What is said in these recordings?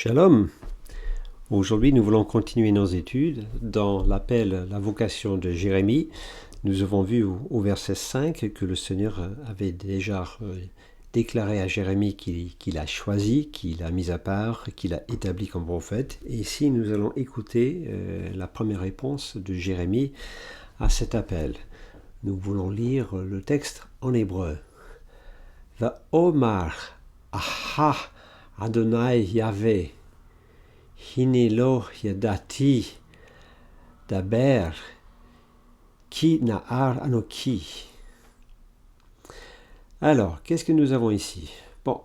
Shalom. Aujourd'hui, nous voulons continuer nos études dans l'appel, la vocation de Jérémie. Nous avons vu au verset 5 que le Seigneur avait déjà déclaré à Jérémie qu'il a choisi, qu'il a mis à part, qu'il a établi comme prophète. Et ici, nous allons écouter la première réponse de Jérémie à cet appel. Nous voulons lire le texte en hébreu. Va Omar aha Adonai Yahvé Hine lo yadati daber ki na'ar anoki. Alors, qu'est-ce que nous avons ici? Bon,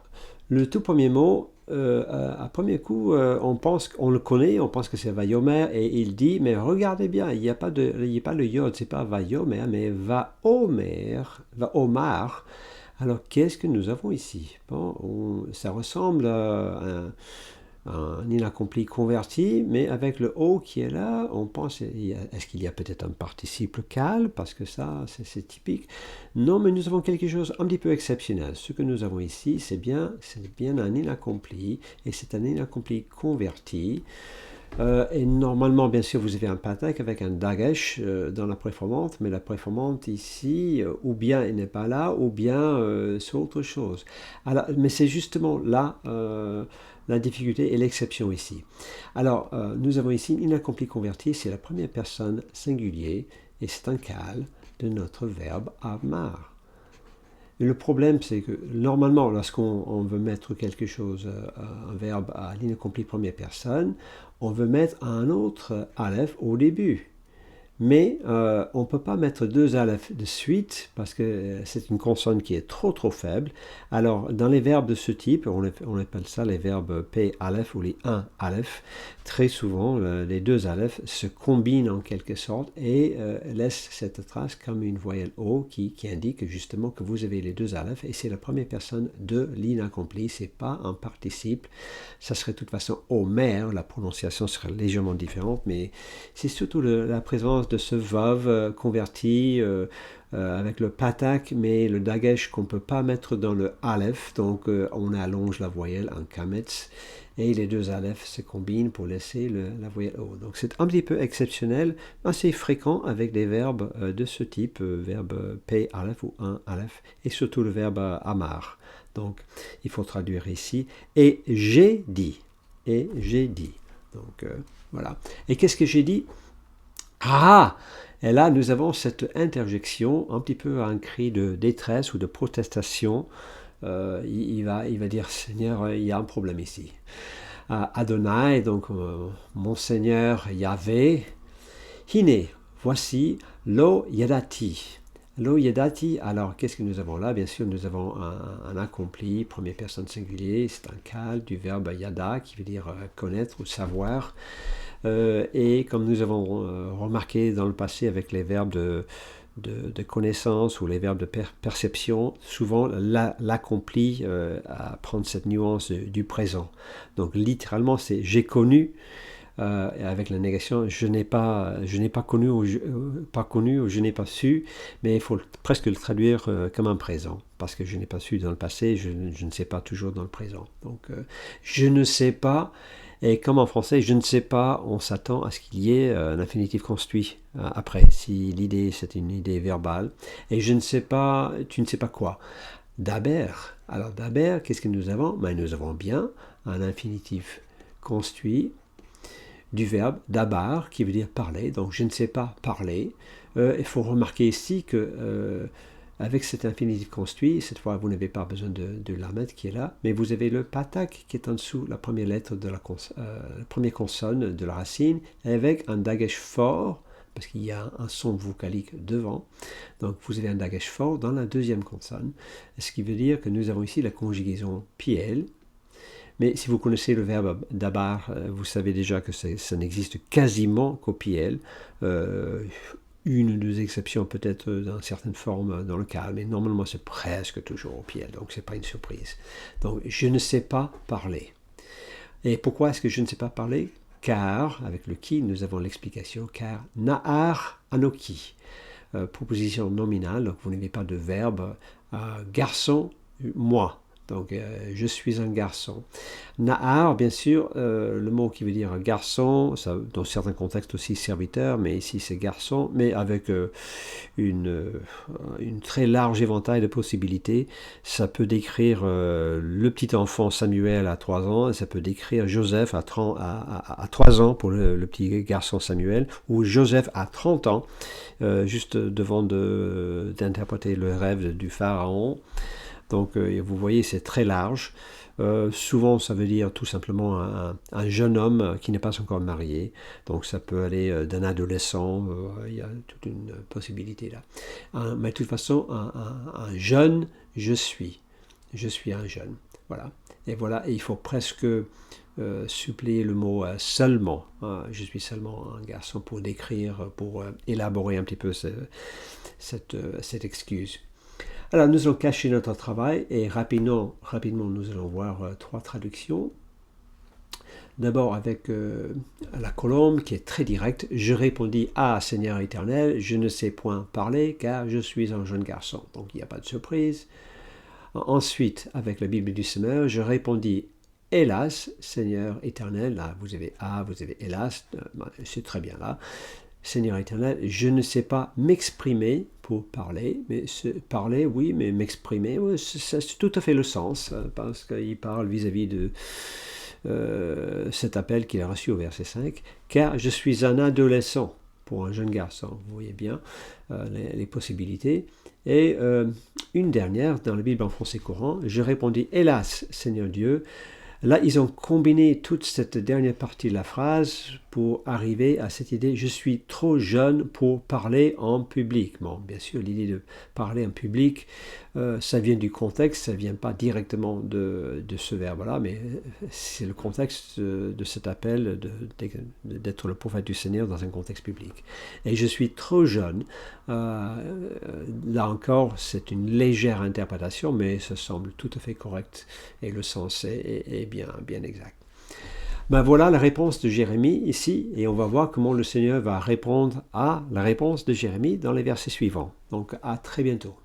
le tout premier mot, à premier coup, on pense qu'on le connaît, on pense que c'est Vayomer, et il dit, mais regardez bien, il n'y a pas le yod, c'est pas Vayomer, mais Vaomar. Alors, qu'est-ce que nous avons ici? Bon, ça ressemble à un inaccompli converti, mais avec le O qui est là, on pense, est-ce qu'il y a peut-être un participe cal, parce que ça, c'est typique. Non, mais nous avons quelque chose un petit peu exceptionnel. Ce que nous avons ici, c'est bien un inaccompli, et c'est un inaccompli converti. Et normalement, bien sûr, vous avez un patak avec un dagesh dans la préformante, mais la préformante ici, ou bien elle n'est pas là, ou bien c'est autre chose. Alors, mais c'est justement là la difficulté et l'exception ici. Alors, nous avons ici inaccompli converti, c'est la première personne singulier, et c'est un cal de notre verbe amar. Et le problème, c'est que normalement, lorsqu'on veut mettre quelque chose, un verbe à l'inaccompli première personne, on veut mettre un autre aleph au début. Mais on ne peut pas mettre deux aleph de suite parce que c'est une consonne qui est trop faible. Alors, dans les verbes de ce type, on appelle ça les verbes P aleph ou les 1 aleph. Très souvent, les deux aleph se combinent en quelque sorte et laissent cette trace comme une voyelle O qui indique justement que vous avez les deux aleph et c'est la première personne de l'inaccompli. Ce n'est pas un participe. Ça serait de toute façon Omer, la prononciation serait légèrement différente, mais c'est surtout la présence de ce vav converti avec le patak, mais le dagesh qu'on ne peut pas mettre dans le aleph, donc on allonge la voyelle en kametz, et les deux aleph se combinent pour laisser la voyelle O. Donc c'est un petit peu exceptionnel, assez fréquent avec des verbes de ce type, verbe pay aleph ou un aleph, et surtout le verbe amar. Donc il faut traduire ici, et j'ai dit. Donc voilà. Et qu'est-ce que j'ai dit? Ah! Et là, nous avons cette interjection, un petit peu un cri de détresse ou de protestation. Il va dire, Seigneur, il y a un problème ici. Adonai, donc mon Seigneur Yahvé, Hine, voici, lo yadati. Lo yadati, alors qu'est-ce que nous avons là? Bien sûr, nous avons un accompli, première personne singulier, c'est un cal du verbe yada, qui veut dire connaître ou savoir. Et comme nous avons remarqué dans le passé avec les verbes de connaissance ou les verbes de perception, souvent l'accompli prend cette nuance du présent. Donc littéralement, c'est j'ai connu. Avec la négation, je n'ai pas connu ou je n'ai pas su, mais il faut presque le traduire comme un présent, parce que je n'ai pas su dans le passé, je ne sais pas toujours dans le présent. Donc, je ne sais pas, et comme en français, je ne sais pas, on s'attend à ce qu'il y ait un infinitif construit après, si l'idée c'est une idée verbale, et je ne sais pas, tu ne sais pas quoi. Daber, alors daber, qu'est-ce que nous avons? Ben, nous avons bien un infinitif construit du verbe dabar, qui veut dire parler, donc je ne sais pas parler. Il faut remarquer ici que avec cet infinitif construit, cette fois vous n'avez pas besoin de lamed qui est là, mais vous avez le patak qui est en dessous, la première lettre de la première consonne de la racine, avec un dagesh fort, parce qu'il y a un son vocalique devant. Donc vous avez un dagesh fort dans la deuxième consonne, ce qui veut dire que nous avons ici la conjugaison piel. Mais si vous connaissez le verbe dabar, vous savez déjà que ça n'existe quasiment qu'au piel. Une ou deux exceptions peut-être dans certaines formes dans le cas, mais normalement c'est presque toujours au piel, donc c'est pas une surprise. Donc je ne sais pas parler. Et pourquoi est-ce que je ne sais pas parler? Car, avec le qui, nous avons l'explication, car na'ar anoki, proposition nominale, donc vous n'avez pas de verbe garçon, moi. Donc, je suis un garçon. Nahar, bien sûr, le mot qui veut dire garçon, ça, dans certains contextes aussi serviteur, mais ici c'est garçon, mais avec une très large éventail de possibilités. Ça peut décrire le petit enfant Samuel à 3 ans, et ça peut décrire Joseph à 3 ans pour le petit garçon Samuel, ou Joseph à 30 ans, juste devant d'interpréter le rêve du pharaon. Donc vous voyez, c'est très large. Souvent, ça veut dire tout simplement un jeune homme qui n'est pas encore marié. Donc ça peut aller d'un adolescent, il y a toute une possibilité là. Mais de toute façon, un jeune, je suis. Je suis un jeune. Voilà. Et voilà, et il faut presque suppléer le mot seulement. Je suis seulement un garçon pour décrire, pour élaborer un petit peu cette excuse. Alors nous allons cacher notre travail et rapidement nous allons voir 3 traductions. D'abord avec la colombe qui est très directe. Je répondis: Ah Seigneur éternel, je ne sais point parler car je suis un jeune garçon. Donc il n'y a pas de surprise. Ensuite avec la Bible du Semeur, je répondis: Hélas Seigneur éternel. Là vous avez vous avez hélas, c'est très bien là. Seigneur éternel, je ne sais pas m'exprimer pour parler, mais parler, oui, mais m'exprimer, oui, c'est tout à fait le sens, parce qu'il parle vis-à-vis de cet appel qu'il a reçu au verset 5, car je suis un adolescent pour un jeune garçon. Vous voyez bien les possibilités. Et une dernière, dans la Bible en français courant, je répondis: Hélas, Seigneur Dieu. Là, ils ont combiné toute cette dernière partie de la phrase pour arriver à cette idée: je suis trop jeune pour parler en public. Bon, bien sûr, l'idée de parler en public, ça vient du contexte, ça ne vient pas directement de ce verbe-là, mais c'est le contexte de cet appel d'être le prophète du Seigneur dans un contexte public. Et je suis trop jeune. Là encore, c'est une légère interprétation, mais ça semble tout à fait correct et le sens est bien exact. Ben voilà la réponse de Jérémie ici, et on va voir comment le Seigneur va répondre à la réponse de Jérémie dans les versets suivants. Donc à très bientôt.